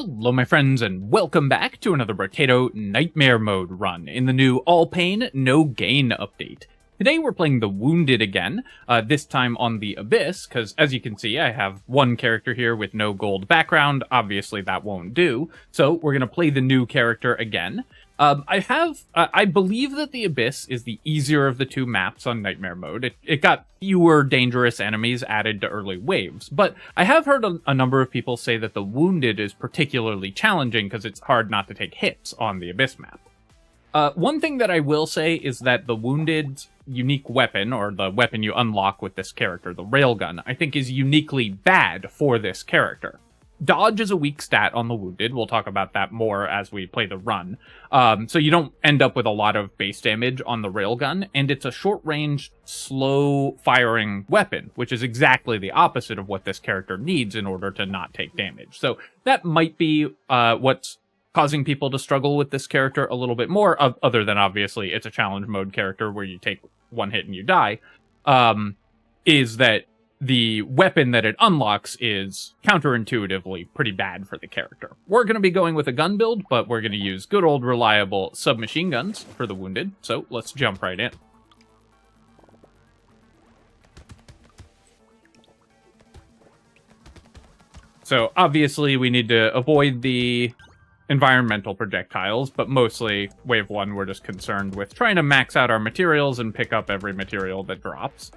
Hello my friends, and welcome back to another Brotato Nightmare Mode run in the new All Pain, No Gain update. Today we're playing the Wounded again, this time on the Abyss, because as you can see I have one character here with no gold background. Obviously that won't do, so we're going to play the new character again. I believe that the Abyss is the easier of the two maps on Nightmare Mode. It got fewer dangerous enemies added to early waves, but I have heard a number of people say that the Wounded is particularly challenging because it's hard not to take hits on the Abyss map. One thing that I will say is that the Wounded's unique weapon, or the weapon you unlock with this character, the railgun, I think is uniquely bad for this character. Dodge is a weak stat on the Wounded. We'll talk about that more as we play the run. So you don't end up with a lot of base damage on the railgun, and it's a short-range, slow-firing weapon, which is exactly the opposite of what this character needs in order to not take damage. So that might be what's causing people to struggle with this character a little bit more, other than obviously it's a challenge mode character where you take one hit and you die, is that the weapon that it unlocks is counterintuitively pretty bad for the character. We're going to be going with a gun build, but we're going to use good old reliable submachine guns for the Wounded, so let's jump right in. So obviously we need to avoid the environmental projectiles, but mostly wave 1 we're just concerned with trying to max out our materials and pick up every material that drops.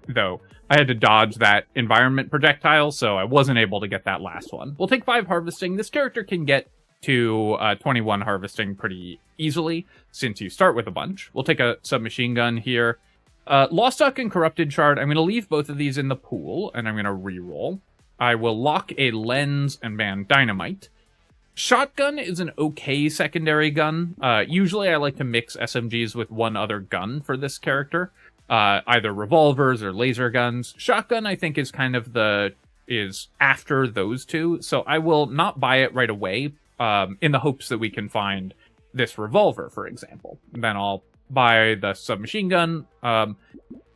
Though I had to dodge that environment projectile, so I wasn't able to get that last one. We'll take 5 harvesting. This character can get to 21 harvesting pretty easily, since you start with a bunch. We'll take a submachine gun here. Lost Duck and Corrupted Shard, I'm going to leave both of these in the pool, and I'm going to reroll. I will lock a lens and ban dynamite. Shotgun is an okay secondary gun. Usually I like to mix SMGs with one other gun for this character. Either revolvers or laser guns. Shotgun, I think, is kind of is after those two, so I will not buy it right away, in the hopes that we can find this revolver, for example. Then I'll buy the submachine gun.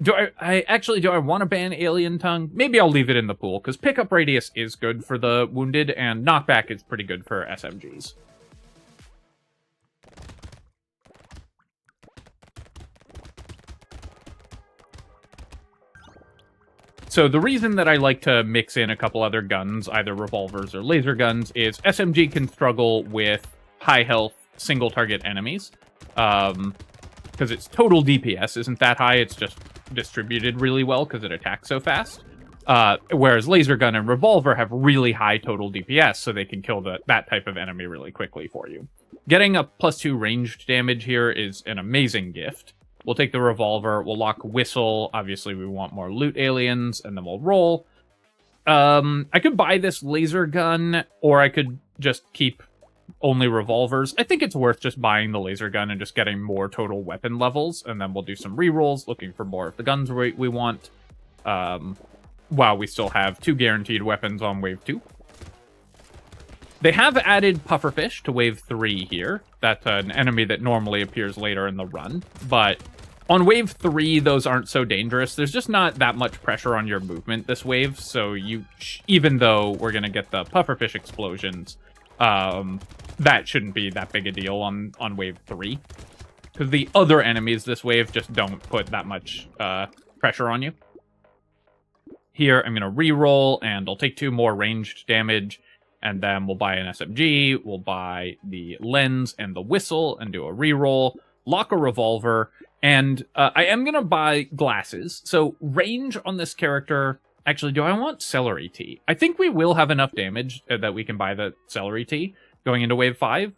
Do I want to ban Alien Tongue? Maybe I'll leave it in the pool, because pickup radius is good for the Wounded, and knockback is pretty good for SMGs. So the reason that I like to mix in a couple other guns, either revolvers or laser guns, is SMG can struggle with high health single target enemies. Because its total DPS isn't that high, it's just distributed really well because it attacks so fast. Whereas laser gun and revolver have really high total DPS, so they can kill that type of enemy really quickly for you. Getting a +2 ranged damage here is an amazing gift. We'll take the revolver, we'll lock whistle, obviously we want more loot aliens, and then we'll roll. I could buy this laser gun, or I could just keep only revolvers. I think it's worth just buying the laser gun and just getting more total weapon levels, and then we'll do some rerolls, looking for more of the guns we want, while we still have 2 guaranteed weapons on wave 2. They have added pufferfish to wave 3 here. That's an enemy that normally appears later in the run, but on wave 3, those aren't so dangerous. There's just not that much pressure on your movement this wave, so even though we're going to get the pufferfish explosions, that shouldn't be that big a deal on wave 3. Because the other enemies this wave just don't put that much pressure on you. Here, I'm going to reroll, and I'll take 2 more ranged damage, and then we'll buy an SMG, we'll buy the lens and the whistle, and do a reroll, lock a revolver, and I am going to buy glasses. So range on this character, actually, do I want celery tea? I think we will have enough damage that we can buy the celery tea going into wave 5.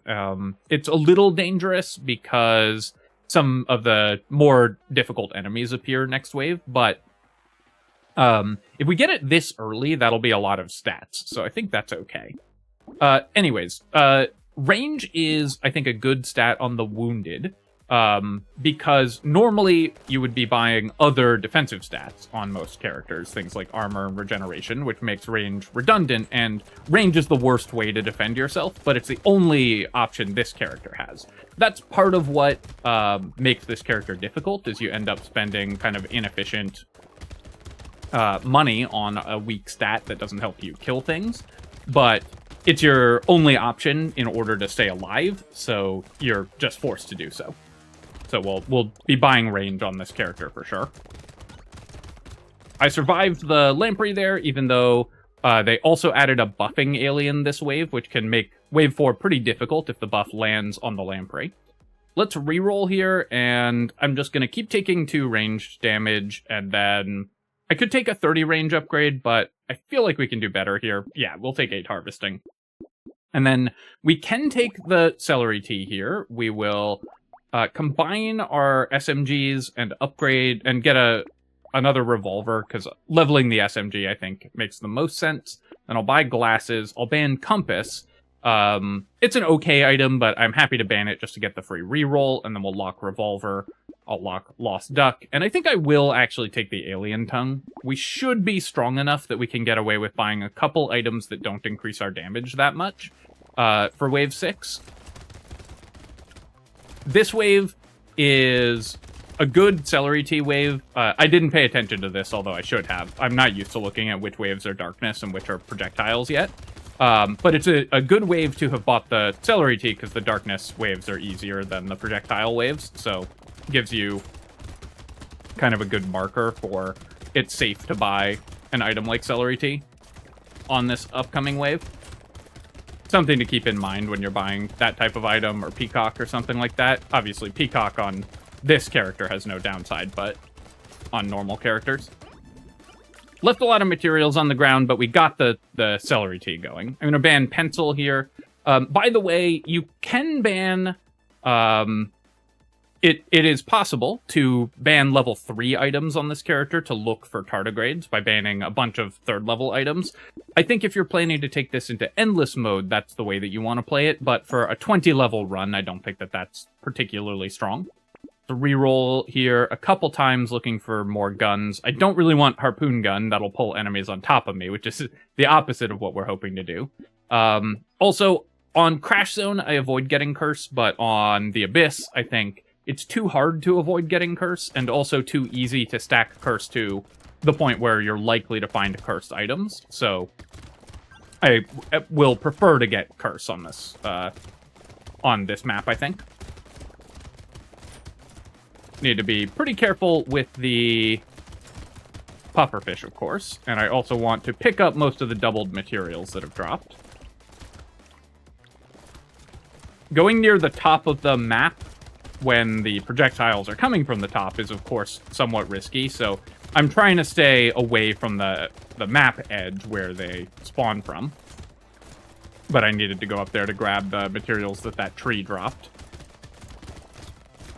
It's a little dangerous because some of the more difficult enemies appear next wave, but if we get it this early, that'll be a lot of stats, so I think that's okay. Anyways, range is, I think, a good stat on the Wounded, because normally you would be buying other defensive stats on most characters, things like armor and regeneration, which makes range redundant, and range is the worst way to defend yourself, but it's the only option this character has. That's part of what makes this character difficult, is you end up spending kind of inefficient money on a weak stat that doesn't help you kill things, but it's your only option in order to stay alive, so you're just forced to do so. So we'll be buying range on this character for sure. I survived the lamprey there, even though they also added a buffing alien this wave, which can make wave 4 pretty difficult if the buff lands on the lamprey. Let's reroll here, and I'm just going to keep taking 2 ranged damage, and then I could take a 30 range upgrade, but I feel like we can do better here. Yeah, we'll take 8 harvesting. And then we can take the celery tea here. We will combine our SMGs and upgrade and get another revolver, because leveling the SMG, I think, makes the most sense. And I'll buy glasses. I'll ban compass. It's an okay item, but I'm happy to ban it just to get the free reroll, and then we'll lock revolver. I'll lock lost duck, and I think I will actually take the alien tongue. We should be strong enough that we can get away with buying a couple items that don't increase our damage that much for wave 6. This wave is a good celery tea wave. I didn't pay attention to this, although I should have. I'm not used to looking at which waves are darkness and which are projectiles yet. But it's a good wave to have bought the celery tea, because the darkness waves are easier than the projectile waves, so gives you kind of a good marker for it's safe to buy an item like celery tea on this upcoming wave. Something to keep in mind when you're buying that type of item, or peacock or something like that. Obviously, peacock on this character has no downside, but on normal characters. Left a lot of materials on the ground, but we got the celery tea going. I'm going to ban pencil here. By the way, you can ban... It is possible to ban level 3 items on this character to look for tardigrades by banning a bunch of 3rd level items. I think if you're planning to take this into endless mode, that's the way that you want to play it, but for a 20 level run, I don't think that that's particularly strong. To reroll here a couple times looking for more guns. I don't really want harpoon gun, that'll pull enemies on top of me, which is the opposite of what we're hoping to do. Also, on Crash Zone, I avoid getting curse, but on the Abyss, I think it's too hard to avoid getting curse, and also too easy to stack curse to the point where you're likely to find cursed items. So I will prefer to get curse on this map, I think. Need to be pretty careful with the pufferfish, of course, and I also want to pick up most of the doubled materials that have dropped. Going near the top of the map when the projectiles are coming from the top is, of course, somewhat risky, so I'm trying to stay away from the map edge where they spawn from. But I needed to go up there to grab the materials that tree dropped.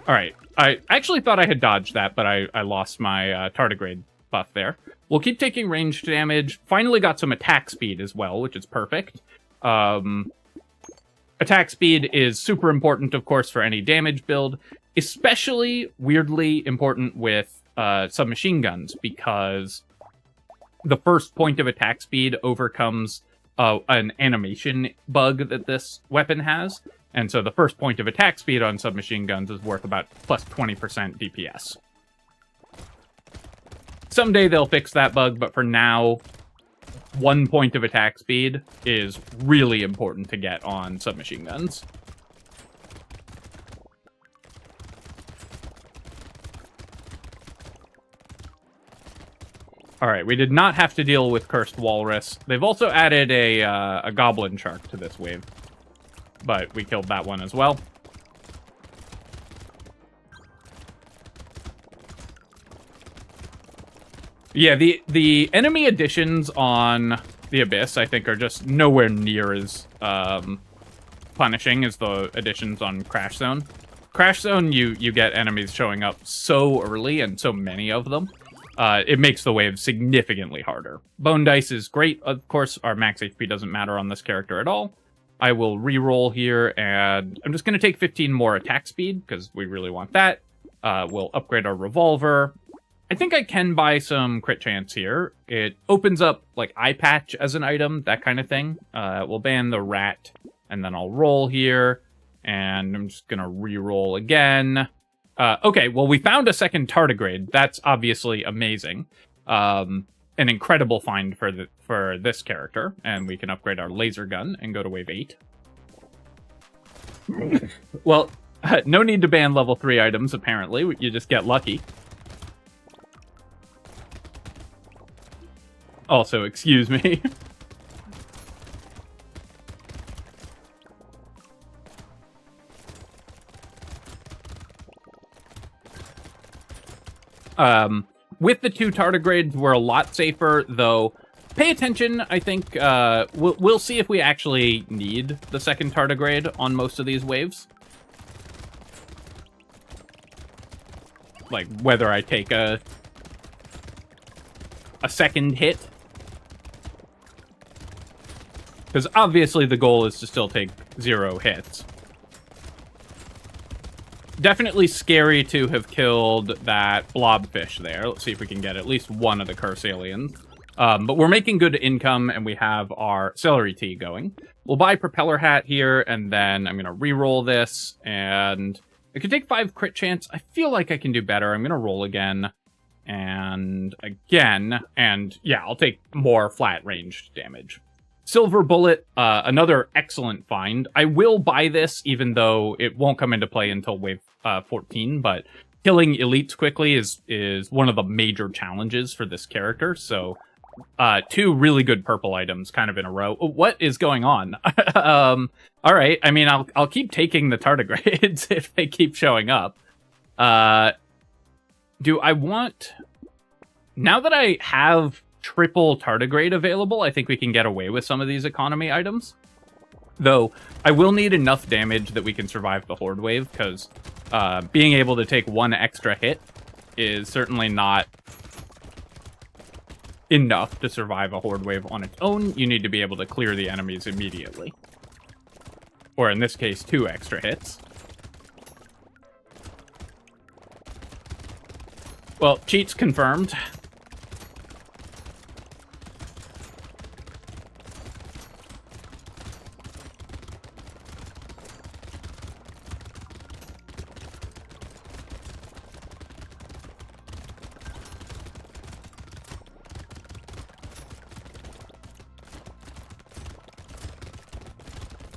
Alright, I actually thought I had dodged that, but I lost my tardigrade buff there. We'll keep taking ranged damage. Finally got some attack speed as well, which is perfect. Attack speed is super important, of course, for any damage build, especially weirdly important with submachine guns, because the first point of attack speed overcomes an animation bug that this weapon has, and so the first point of attack speed on submachine guns is worth about plus 20% DPS. Someday they'll fix that bug, but for now, 1 point of attack speed is really important to get on submachine guns. Alright, we did not have to deal with Cursed Walrus. They've also added a Goblin Shark to this wave, but we killed that one as well. Yeah, the enemy additions on the Abyss, I think, are just nowhere near as punishing as the additions on Crash Zone. Crash Zone, you get enemies showing up so early and so many of them. It makes the wave significantly harder. Bone Dice is great. Of course, our max HP doesn't matter on this character at all. I will re-roll here, and I'm just going to take 15 more attack speed, because we really want that. We'll upgrade our revolver. I think I can buy some crit chance here. It opens up, like, eye patch as an item, that kind of thing. We'll ban the rat, and then I'll roll here, and I'm just gonna re-roll again. Okay, well, we found a second tardigrade. That's obviously amazing. an incredible find for this character, and we can upgrade our laser gun and go to wave 8. Well, no need to ban level 3 items, apparently. You just get lucky. Also, excuse me. With the 2 tardigrades, we're a lot safer, though. Pay attention, I think. We'll see if we actually need the second tardigrade on most of these waves. Like, whether I take a second hit. Because obviously the goal is to still take 0 hits. Definitely scary to have killed that blobfish there. Let's see if we can get at least one of the curse aliens. But we're making good income, and we have our celery tea going. We'll buy propeller hat here, and then I'm going to re-roll this, and I could take 5 crit chance. I feel like I can do better. I'm going to roll again, and again, and yeah, I'll take more flat ranged damage. Silver bullet, another excellent find. I will buy this, even though it won't come into play until wave 14, but killing elites quickly is one of the major challenges for this character, so 2 really good purple items kind of in a row. What is going on? All right, I mean, I'll keep taking the tardigrades if they keep showing up. Do I want... Now that I have triple tardigrade available, I think we can get away with some of these economy items. Though, I will need enough damage that we can survive the Horde wave, because being able to take 1 extra hit is certainly not enough to survive a Horde wave on its own. You need to be able to clear the enemies immediately. Or in this case, 2 extra hits. Well, cheats confirmed.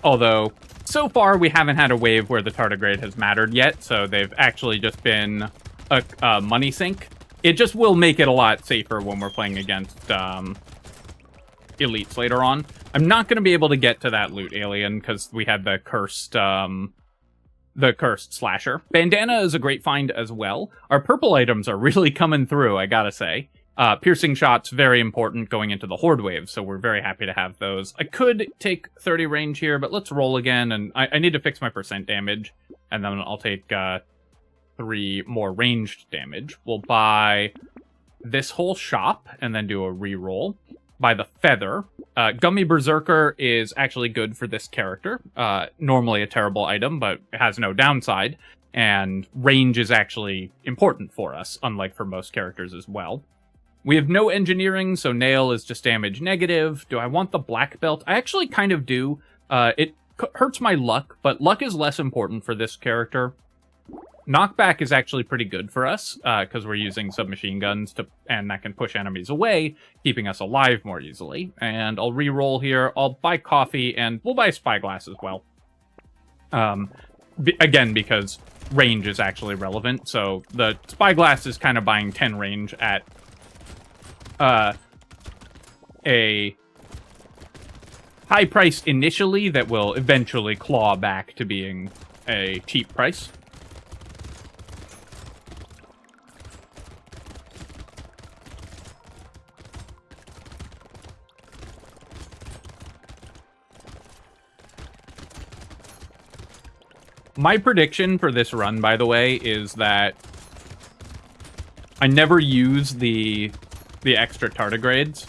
Although, so far, we haven't had a wave where the tardigrade has mattered yet, so they've actually just been a money sink. It just will make it a lot safer when we're playing against elites later on. I'm not going to be able to get to that loot alien, because we had the cursed slasher. Bandana is a great find as well. Our purple items are really coming through, I gotta say. Piercing shots, very important going into the Horde wave, so we're very happy to have those. I could take 30 range here, but let's roll again, and I need to fix my percent damage, and then I'll take 3 more ranged damage. We'll buy this whole shop, and then do a re-roll. Buy the feather. Gummy Berserker is actually good for this character. Normally a terrible item, but it has no downside, and range is actually important for us, unlike for most characters as well. We have no engineering, so nail is just damage negative. Do I want the black belt? I actually kind of do. It hurts my luck, but luck is less important for this character. Knockback is actually pretty good for us, because we're using submachine guns, and that can push enemies away, keeping us alive more easily. And I'll re-roll here. I'll buy coffee, and we'll buy spyglass as well. Again, because range is actually relevant, so the spyglass is kind of buying 10 range at a high price initially that will eventually claw back to being a cheap price. My prediction for this run, by the way, is that I never use the extra tardigrades,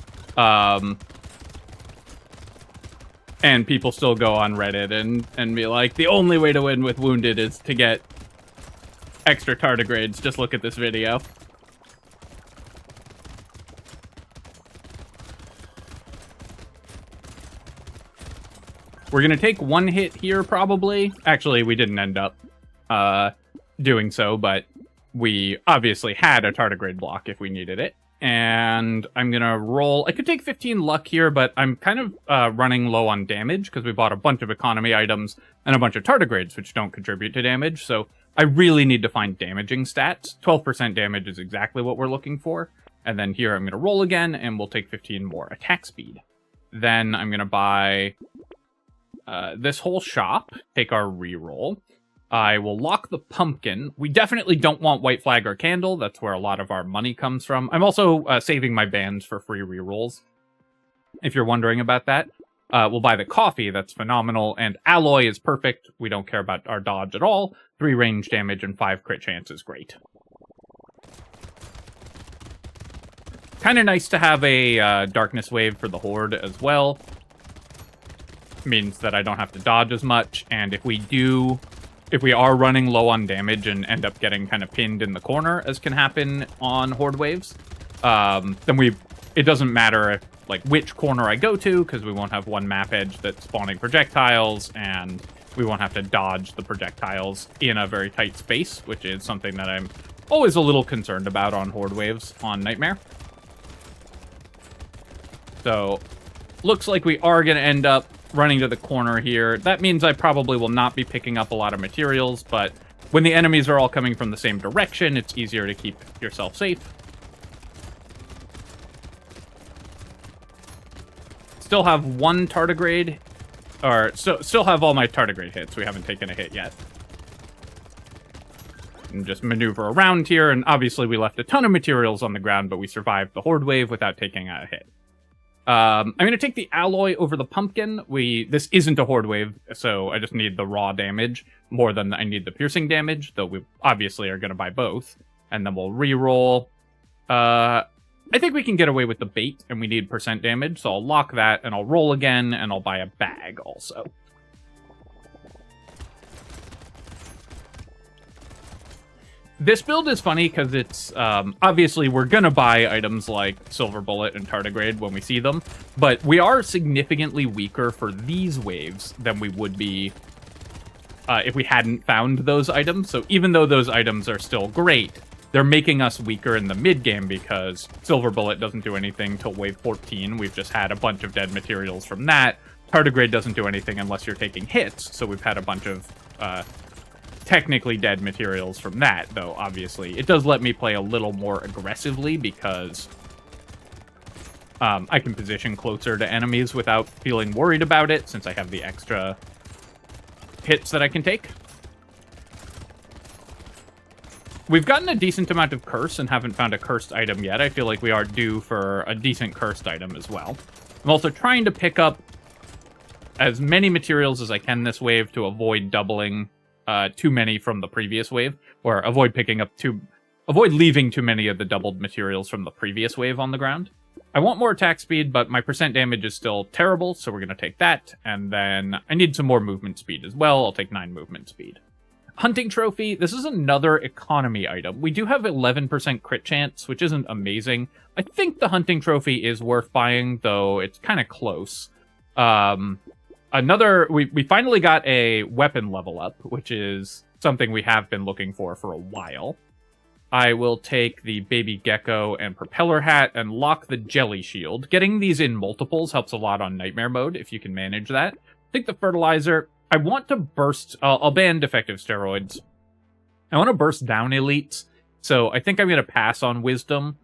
and people still go on Reddit and be like, the only way to win with Wounded is to get extra tardigrades. Just look at this video. We're gonna take 1 hit here, probably. Actually, we didn't end up doing so, but we obviously had a tardigrade block if we needed it. and I'm gonna roll. I could take 15 luck here, but I'm kind of running low on damage because we bought a bunch of economy items and a bunch of tardigrades, which don't contribute to damage, so I really need to find damaging stats. 12% damage is exactly what we're looking for. And then here I'm gonna roll again, and we'll take 15 more attack speed. Then I'm gonna buy this whole shop, take our reroll. I will lock the pumpkin. We definitely don't want white flag or candle. That's where a lot of our money comes from. I'm also saving my bands for free rerolls, if you're wondering about that. We'll buy the coffee. That's phenomenal. And alloy is perfect. We don't care about our dodge at all. 3 range damage and 5 crit chance is great. Kind of nice to have a darkness wave for the Horde as well. Means that I don't have to dodge as much. And if we are running low on damage and end up getting kind of pinned in the corner, as can happen on Horde waves, then it doesn't matter if, like, which corner I go to, because we won't have one map edge that's spawning projectiles, and we won't have to dodge the projectiles in a very tight space, which is something that I'm always a little concerned about on Horde waves on Nightmare. So, looks like we are going to end up running to the corner here. That means I probably will not be picking up a lot of materials, but when the enemies are all coming from the same direction, it's easier to keep yourself safe. Still have one tardigrade, or still have all my tardigrade hits. We haven't taken a hit yet. And just maneuver around here, and obviously we left a ton of materials on the ground, but we survived the Horde wave without taking a hit. I'm going to take the alloy over the pumpkin. This isn't a Horde wave, so I just need the raw damage more than I need the piercing damage, though we obviously are going to buy both. And then we'll re-roll. I think we can get away with the bait, and we need percent damage, so I'll lock that, and I'll roll again, and I'll buy a bag also. This build is funny because it's, obviously we're going to buy items like Silver Bullet and Tardigrade when we see them, but we are significantly weaker for these waves than we would be if we hadn't found those items. So even though those items are still great, they're making us weaker in the mid-game because Silver Bullet doesn't do anything till wave 14. We've just had a bunch of dead materials from that. Tardigrade doesn't do anything unless you're taking hits, so we've had a bunch of technically dead materials from that, though obviously it does let me play a little more aggressively because I can position closer to enemies without feeling worried about it, since I have the extra hits that I can take. We've gotten a decent amount of curse and haven't found a cursed item yet. I feel like we are due for a decent cursed item as well. I'm also trying to pick up as many materials as I can this wave to avoid doubling too many from the previous wave, or avoid leaving too many of the doubled materials from the previous wave on the ground. I want more attack speed, but my percent damage is still terrible, so we're going to take that, and then I need some more movement speed as well. I'll take 9 movement speed. Hunting Trophy, this is another economy item. We do have 11% crit chance, which isn't amazing. I think the Hunting Trophy is worth buying, though it's kind of close. We finally got a weapon level up, which is something we have been looking for a while. I will take the Baby Gecko and Propeller Hat and lock the Jelly Shield. Getting these in multiples helps a lot on Nightmare mode, if you can manage that. Take the Fertilizer. I want to burst... I'll ban Defective Steroids. I want to burst down elites, so I think I'm going to pass on Wisdom.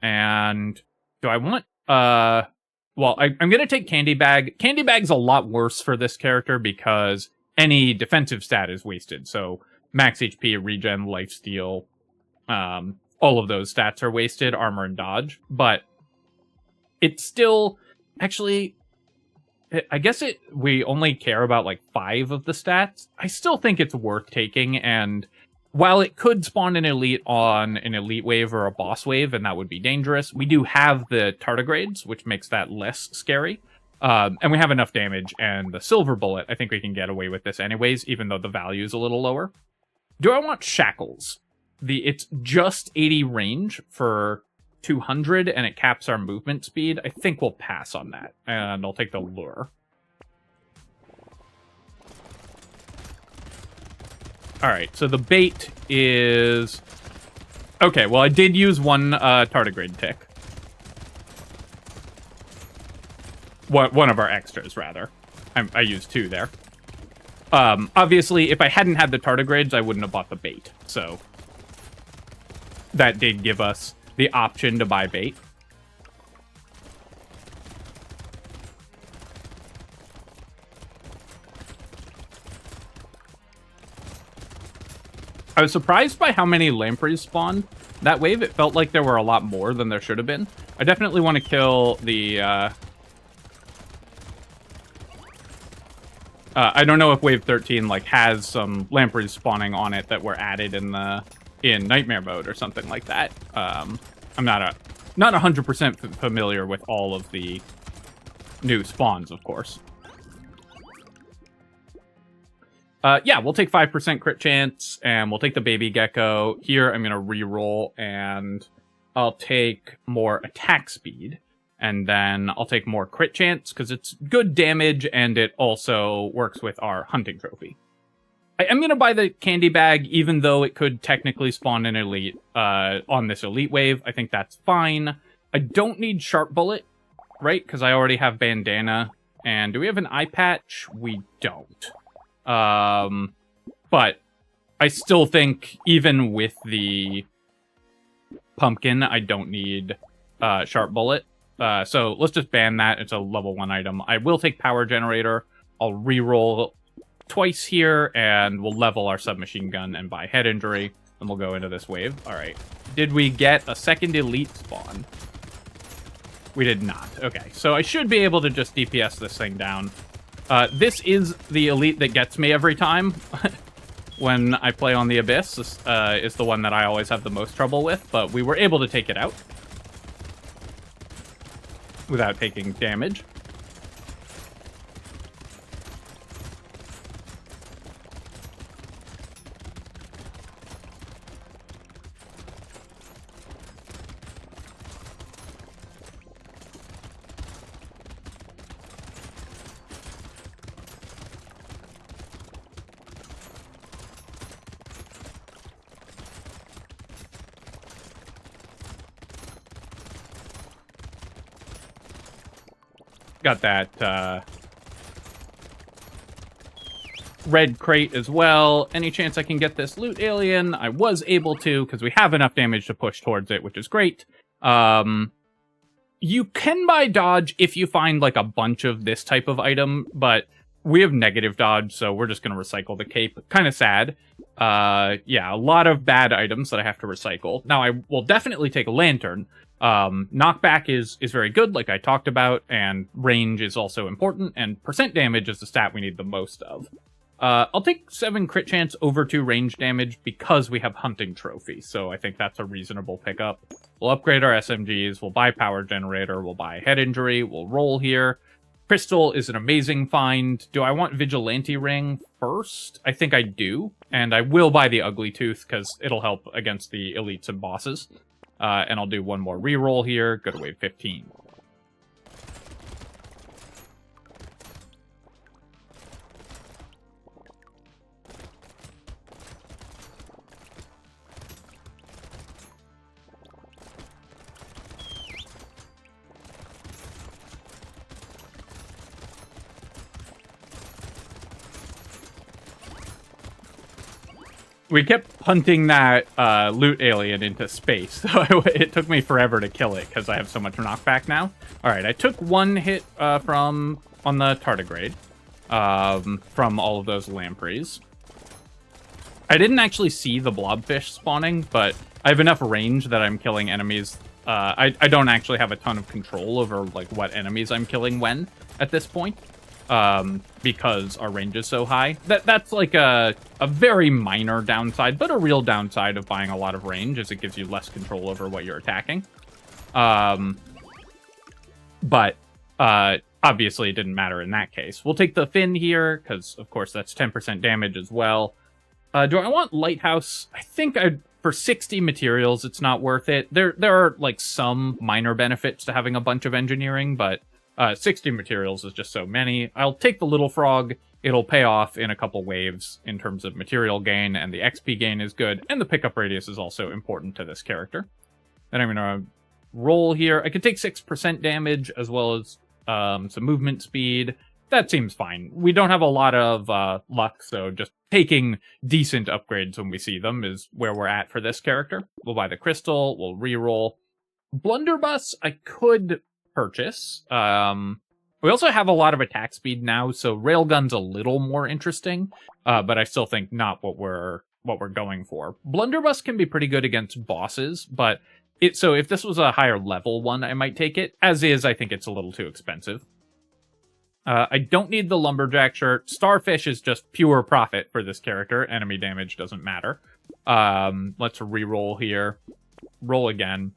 And do I want... Well, I'm going to take Candy Bag. Candy Bag's a lot worse for this character because any defensive stat is wasted. So max HP, regen, lifesteal, all of those stats are wasted, armor and dodge. But it's still... Actually, I guess we only care about like 5 of the stats. I still think it's worth taking, and while it could spawn an elite on an elite wave or a boss wave, and that would be dangerous, we do have the tardigrades, which makes that less scary. And we have enough damage, and the Silver Bullet, I think we can get away with this anyways, even though the value is a little lower. Do I want Shackles? It's just 80 range for 200, and it caps our movement speed. I think we'll pass on that, and I'll take the Lure. Alright, so the bait is... Okay, well, I did use one tardigrade tick. one of our extras, rather. I used 2 there. Obviously, if I hadn't had the tardigrades, I wouldn't have bought the bait. So that did give us the option to buy bait. I was surprised by how many lampreys spawned that wave. It felt like there were a lot more than there should have been. I definitely want to kill the... I don't know if wave 13 like has some lampreys spawning on it that were added in nightmare mode or something like that. I'm not 100% familiar with all of the new spawns, of course. Yeah, we'll take 5% crit chance, and we'll take the baby gecko. Here, I'm going to reroll, and I'll take more attack speed. And then I'll take more crit chance, because it's good damage, and it also works with our hunting trophy. I am going to buy the candy bag, even though it could technically spawn an elite on this elite wave. I think that's fine. I don't need sharp bullet, right? Because I already have bandana. And do we have an eye patch? We don't. But I still think even with the pumpkin, I don't need sharp bullet. So let's just ban that. It's a level 1 item. I will take power generator. I'll reroll twice here, and we'll level our submachine gun and buy head injury, and we'll go into this wave. All right. Did we get a second elite spawn? We did not. Okay, so I should be able to just DPS this thing down. This is the elite that gets me every time when I play on the Abyss. This is the one that I always have the most trouble with, but we were able to take it out without taking damage. Got that red crate as well. Any chance I can get this loot alien? I was able to, because we have enough damage to push towards it, which is great. You can buy dodge if you find like a bunch of this type of item, but we have negative dodge, so we're just going to recycle the cape. Kind of sad. Yeah, a lot of bad items that I have to recycle. Now, I will definitely take a lantern. Knockback is very good, like I talked about, and range is also important, and percent damage is the stat we need the most of. I'll take 7 crit chance over 2 range damage because we have hunting trophy, so I think that's a reasonable pickup. We'll upgrade our SMGs, we'll buy power generator, we'll buy head injury, we'll roll here. Crystal is an amazing find. Do I want vigilante ring first? I think I do, and I will buy the ugly tooth because it'll help against the elites and bosses. And I'll do one more reroll here. Go to wave 15. We kept punting that loot alien into space, so it took me forever to kill it because I have so much knockback now. All right, I took 1 hit on the tardigrade from all of those lampreys. I didn't actually see the blobfish spawning, but I have enough range that I'm killing enemies. I don't actually have a ton of control over like what enemies I'm killing when at this point. Because our range is so high. That's like a very minor downside, but a real downside of buying a lot of range, is it gives you less control over what you're attacking. But obviously it didn't matter in that case. We'll take the fin here, because of course that's 10% damage as well. Do I want Lighthouse? I think for 60 materials, it's not worth it. There are like some minor benefits to having a bunch of engineering, but 60 materials is just so many. I'll take the little frog. It'll pay off in a couple waves in terms of material gain, and the XP gain is good, and the pickup radius is also important to this character. Then I'm going to roll here. I could take 6% damage, as well as some movement speed. That seems fine. We don't have a lot of luck, so just taking decent upgrades when we see them is where we're at for this character. We'll buy the crystal, we'll reroll. Blunderbuss I could purchase. We also have a lot of attack speed now, so railgun's a little more interesting, but I still think not what we're going for. Blunderbuss can be pretty good against bosses, but so if this was a higher level one, I might take it. As is, I think it's a little too expensive. I don't need the lumberjack shirt. Starfish is just pure profit for this character. Enemy damage doesn't matter. Let's reroll here. Roll again.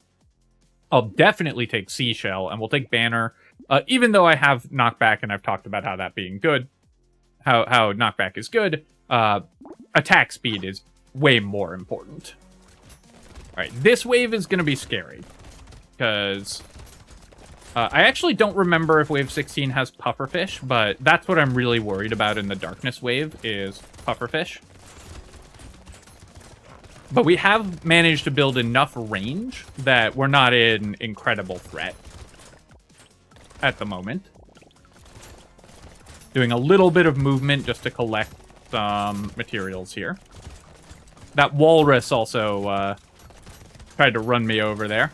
I'll definitely take Seashell, and we'll take Banner. Even though I have Knockback, and I've talked about how that being good, how Knockback is good, attack speed is way more important. Alright, this wave is going to be scary, because I actually don't remember if Wave 16 has Pufferfish, but that's what I'm really worried about in the Darkness wave, is Pufferfish. But we have managed to build enough range that we're not in incredible threat at the moment. Doing a little bit of movement just to collect some materials here. That walrus also tried to run me over there.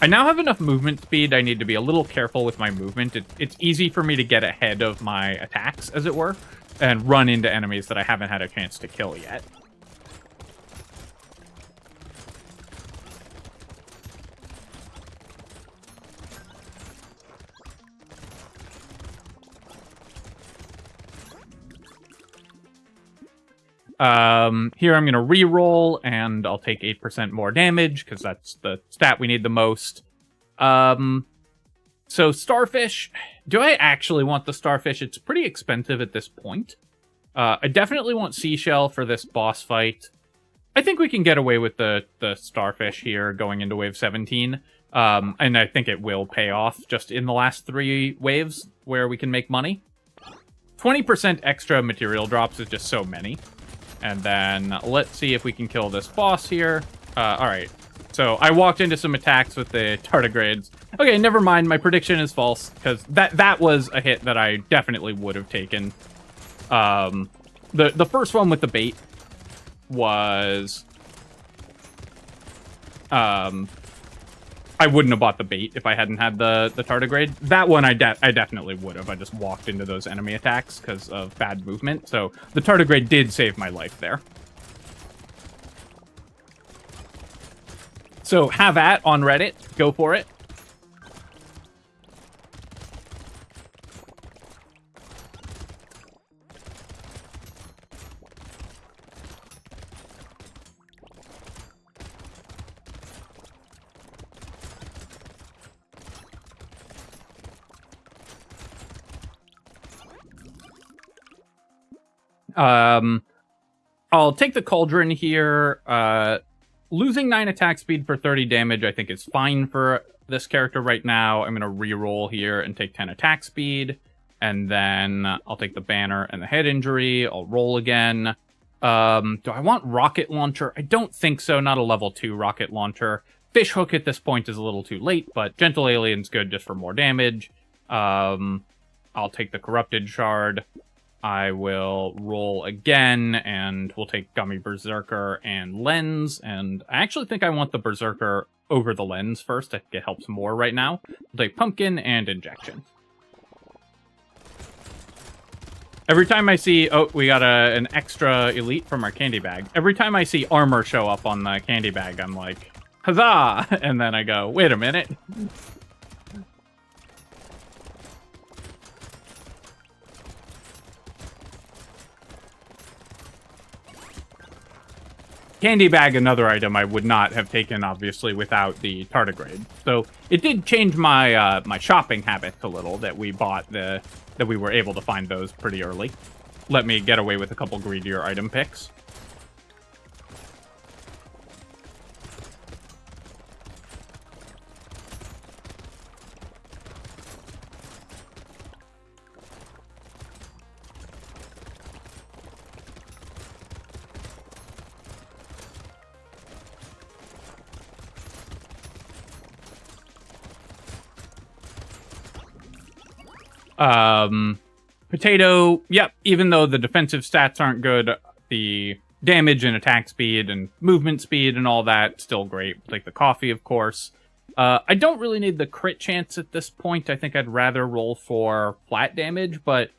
I now have enough movement speed. I need to be a little careful with my movement. It's easy for me to get ahead of my attacks, as it were, and run into enemies that I haven't had a chance to kill yet. Here I'm going to reroll, and I'll take 8% more damage, because that's the stat we need the most. So Starfish, do I actually want the Starfish? It's pretty expensive at this point. I definitely want Seashell for this boss fight. I think we can get away with the Starfish here going into Wave 17. And I think it will pay off just in the last 3 waves where we can make money. 20% extra material drops is just so many. And then let's see if we can kill this boss here. Alright, so I walked into some attacks with the tardigrades. Okay, never mind, my prediction is false, because that was a hit that I definitely would have taken. The first one with the bait was... I wouldn't have bought the bait if I hadn't had the tardigrade. That one I definitely would have. I just walked into those enemy attacks because of bad movement. So the tardigrade did save my life there. So have at on Reddit. Go for it. I'll take the Cauldron here. Losing 9 attack speed for 30 damage I think is fine for this character right now. I'm going to reroll here and take 10 attack speed. And then I'll take the Banner and the head injury. I'll roll again. Do I want Rocket Launcher? I don't think so. Not a level 2 Rocket Launcher. Fish Hook at this point is a little too late, but Gentle Alien's good just for more damage. I'll take the Corrupted Shard. I will roll again, and we'll take Gummy Berserker and Lens, and I actually think I want the Berserker over the Lens first. I think it helps more right now. We'll take Pumpkin and Injection. Every time I see... Oh, we got an extra elite from our candy bag. Every time I see armor show up on the candy bag, I'm like, huzzah! And then I go, wait a minute. Candy bag, another item I would not have taken, obviously, without the tardigrade. So it did change my my shopping habits a little that we bought that we were able to find those pretty early. Let me get away with a couple greedier item picks. Potato, yep, even though the defensive stats aren't good, the damage and attack speed and movement speed and all that, still great. Like the coffee, of course. I don't really need the crit chance at this point. I think I'd rather roll for flat damage, but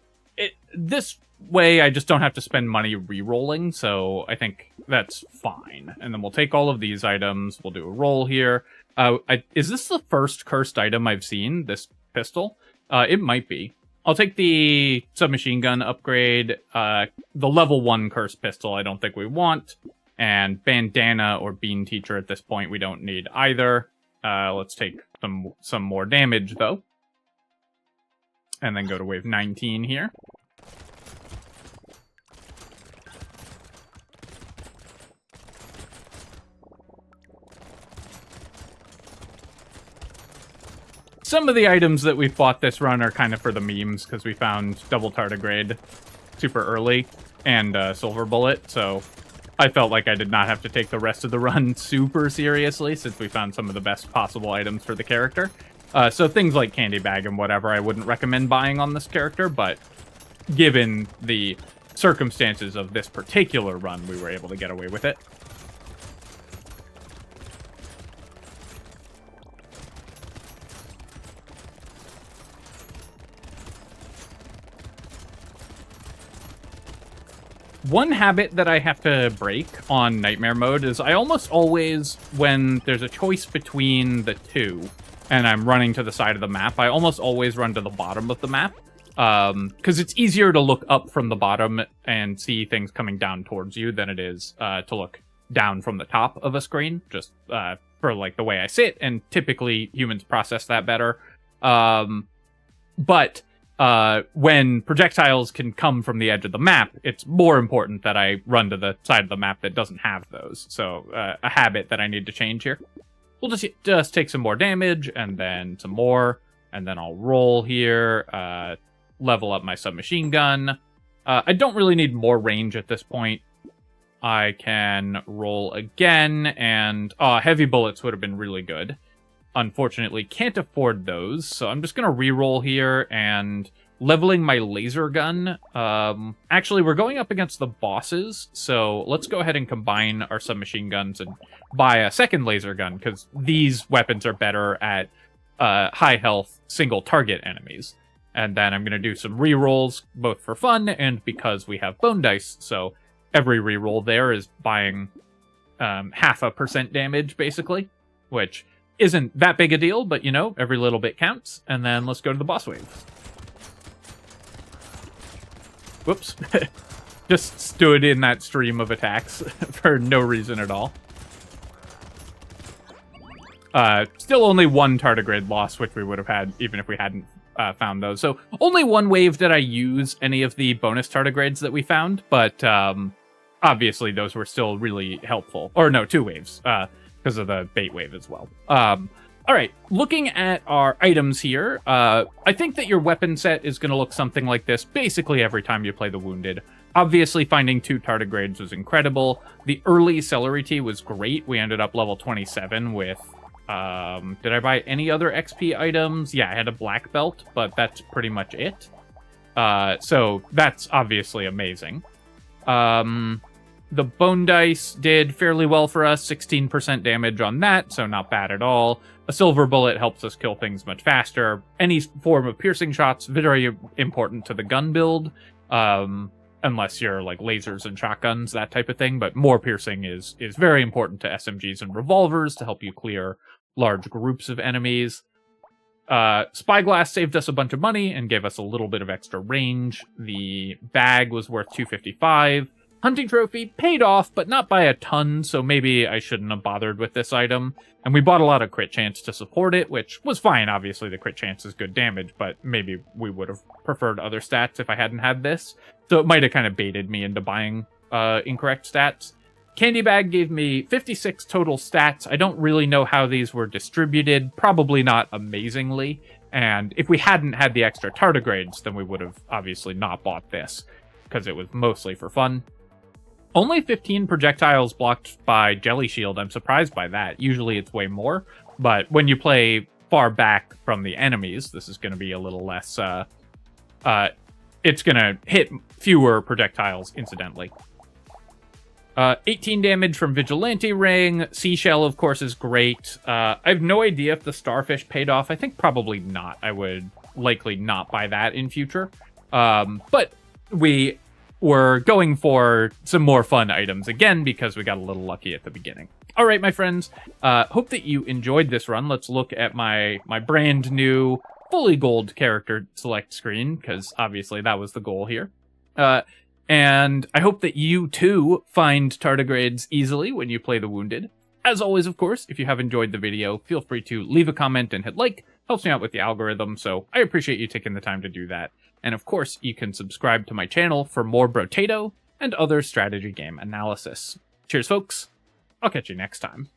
this way I just don't have to spend money re-rolling, so I think that's fine. And then we'll take all of these items. We'll do a roll here. Is this the first cursed item I've seen, this pistol? It might be. I'll take the submachine gun upgrade. The level 1 cursed pistol I don't think we want. And bandana or bean teacher at this point we don't need either. Let's take some more damage, though. And then go to wave 19 here. Some of the items that we've bought this run are kind of for the memes, because we found double tardigrade super early and silver bullet, so I felt like I did not have to take the rest of the run super seriously, since we found some of the best possible items for the character. So things like candy bag and whatever I wouldn't recommend buying on this character, but given the circumstances of this particular run, we were able to get away with it. One habit that I have to break on Nightmare mode is I almost always, when there's a choice between the two, and I'm running to the side of the map, I almost always run to the bottom of the map, because it's easier to look up from the bottom and see things coming down towards you than it is to look down from the top of a screen, just for like the way I sit, and typically humans process that better. But when projectiles can come from the edge of the map, it's more important that I run to the side of the map that doesn't have those. So a habit that I need to change here. We'll just take some more damage, and then some more, and then I'll roll here, level up my submachine gun. I don't really need more range at this point. I can roll again, and heavy bullets would have been really good. Unfortunately, can't afford those, so I'm just going to re-roll here, and leveling my laser gun. Actually, we're going up against the bosses, so let's go ahead and combine our submachine guns and buy a second laser gun, because these weapons are better at high health, single target enemies. And then I'm going to do some re-rolls, both for fun and because we have bone dice, so every re-roll there is buying 0.5% damage, basically, which isn't that big a deal, but, you know, every little bit counts. And then let's go to the boss wave. Whoops. Just stood in that stream of attacks for no reason at all. Still only one tardigrade loss, which we would have had even if we hadn't found those. So only one wave did I use any of the bonus tardigrades that we found, but obviously those were still really helpful. Or no, 2 waves. Because of the bait wave as well. All right, looking at our items here, I think that your weapon set is going to look something like this basically every time you play the Wounded. Obviously, finding 2 tardigrades was incredible. The early celery tea was great. We ended up level 27 with... did I buy any other XP items? Yeah, I had a black belt, but that's pretty much it. So that's obviously amazing. The bone dice did fairly well for us, 16% damage on that, so not bad at all. A silver bullet helps us kill things much faster. Any form of piercing shots, very important to the gun build, unless you're like lasers and shotguns, that type of thing, but more piercing is very important to SMGs and revolvers to help you clear large groups of enemies. Spyglass saved us a bunch of money and gave us a little bit of extra range. The bag was worth $255. Hunting trophy paid off, but not by a ton, so maybe I shouldn't have bothered with this item. And we bought a lot of crit chance to support it, which was fine. Obviously, the crit chance is good damage, but maybe we would have preferred other stats if I hadn't had this. So it might have kind of baited me into buying incorrect stats. Candy bag gave me 56 total stats. I don't really know how these were distributed, probably not amazingly. And if we hadn't had the extra tardigrades, then we would have obviously not bought this, because it was mostly for fun. Only 15 projectiles blocked by Jelly Shield. I'm surprised by that. Usually it's way more, but when you play far back from the enemies, this is going to be a little less it's gonna hit fewer projectiles, incidentally. 18 damage from Vigilante Ring. Seashell, of course, is great. I have no idea if the Starfish paid off. I think probably not. I would likely not buy that in future. But we were going for some more fun items again because we got a little lucky at the beginning. All right, my friends. Hope that you enjoyed this run. Let's look at my brand new fully gold character select screen, because obviously that was the goal here. And I hope that you, too, find tardigrades easily when you play the Wounded. As always, of course, if you have enjoyed the video, feel free to leave a comment and hit like. Helps me out with the algorithm, so I appreciate you taking the time to do that. And of course, you can subscribe to my channel for more Brotato and other strategy game analysis. Cheers, folks. I'll catch you next time.